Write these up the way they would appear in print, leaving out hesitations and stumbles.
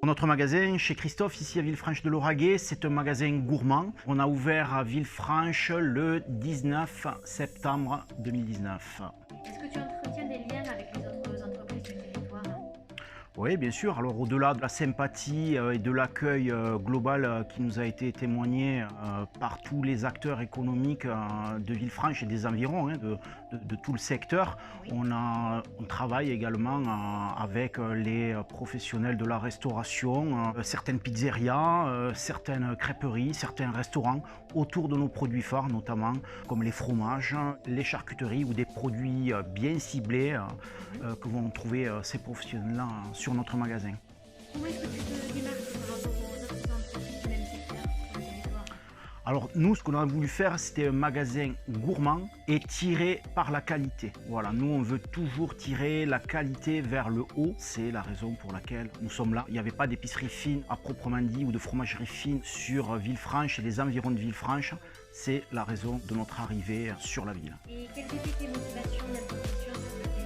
Notre magasin chez Christophe, ici à Villefranche-de-Lauragais, c'est un magasin gourmand. On a ouvert à Villefranche le 19 septembre 2019. Est-ce que tu entretiens des liens avec les autres entreprises du territoire? Oui, bien sûr. Alors au-delà de la sympathie et de l'accueil global qui nous a été témoigné par tous les acteurs économiques de Villefranche et des environs, de tout le secteur, on travaille également avec les professionnels de la restauration, certaines pizzerias, certaines crêperies, certains restaurants autour de nos produits phares notamment, comme les fromages, les charcuteries ou des produits bien ciblés que vont trouver ces professionnels-là sur notre magasin. Comment est-ce que tu te démarques par rapport aux autres entreprises du même secteur sur le territoire? Alors nous, ce qu'on a voulu faire, c'était un magasin gourmand et tiré par la qualité. Voilà, nous on veut toujours tirer la qualité vers le haut. C'est la raison pour laquelle nous sommes là. Il n'y avait pas d'épicerie fine à proprement dit ou de fromagerie fine sur Villefranche et les environs de Villefranche. C'est la raison de notre arrivée sur la ville. Et quelles étaient tes motivations d'implication sur le territoire?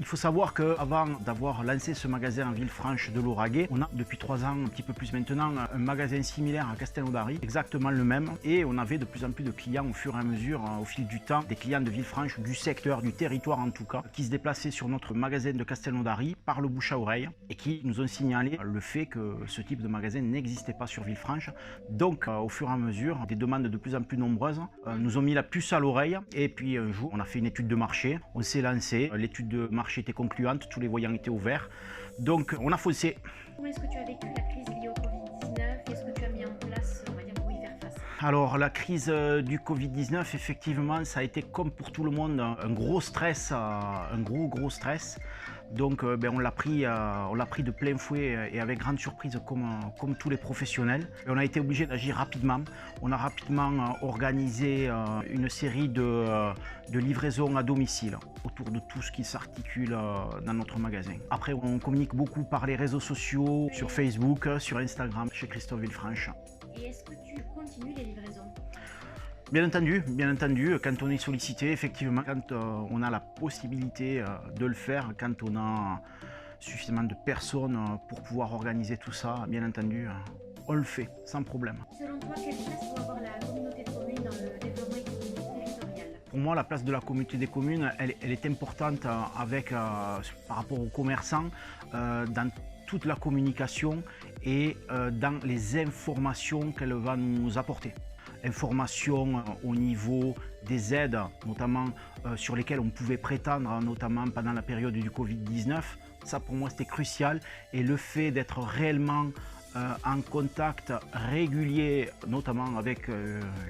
Il faut savoir qu'avant d'avoir lancé ce magasin en Villefranche-de-Lauragais, on a depuis 3 ans, un petit peu plus maintenant, un magasin similaire à Castelnaudary, exactement le même. Et on avait de plus en plus de clients au fur et à mesure, au fil du temps, des clients de Villefranche, du secteur, du territoire en tout cas, qui se déplaçaient sur notre magasin de Castelnaudary par le bouche à oreille et qui nous ont signalé le fait que ce type de magasin n'existait pas sur Villefranche. Donc au fur et à mesure, des demandes de plus en plus nombreuses nous ont mis la puce à l'oreille. Et puis un jour, on a fait une étude de marché, on s'est lancé, l'étude de marché était concluante, tous les voyants étaient ouverts, donc on a foncé. Comment est-ce que tu as vécu la crise liée au Covid-19? Qu'est-ce que tu as mis en place, on va dire, pour y faire face? Alors la crise du Covid-19, effectivement, ça a été comme pour tout le monde un gros stress, un gros stress. Donc on l'a pris de plein fouet et avec grande surprise comme tous les professionnels. Et on a été obligé d'agir rapidement. On a rapidement organisé une série de livraisons à domicile autour de tout ce qui s'articule dans notre magasin. Après, on communique beaucoup par les réseaux sociaux, sur Facebook, sur Instagram, chez Christophe Villefranche. Et est-ce que tu continues les livraisons? Bien entendu, quand on est sollicité, effectivement, quand on a la possibilité de le faire, quand on a suffisamment de personnes pour pouvoir organiser tout ça, bien entendu, on le fait, sans problème. Selon toi, quelle place doit avoir la communauté de communes dans le développement économique territorial? Pour moi, la place de la communauté des communes, elle est importante par rapport aux commerçants, dans toute la communication et dans les informations qu'elle va nous apporter. Informations au niveau des aides, notamment sur lesquelles on pouvait prétendre, notamment pendant la période du Covid-19. Ça, pour moi, c'était crucial. Et le fait d'être réellement en contact régulier, notamment avec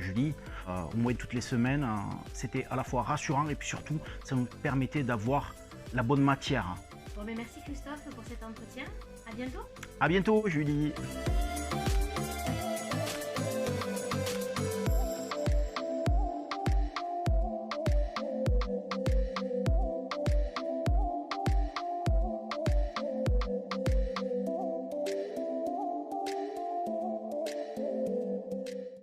Julie, au moins toutes les semaines, c'était à la fois rassurant et puis surtout, ça nous permettait d'avoir la bonne matière. Bon, merci Christophe pour cet entretien. À bientôt. À bientôt, Julie.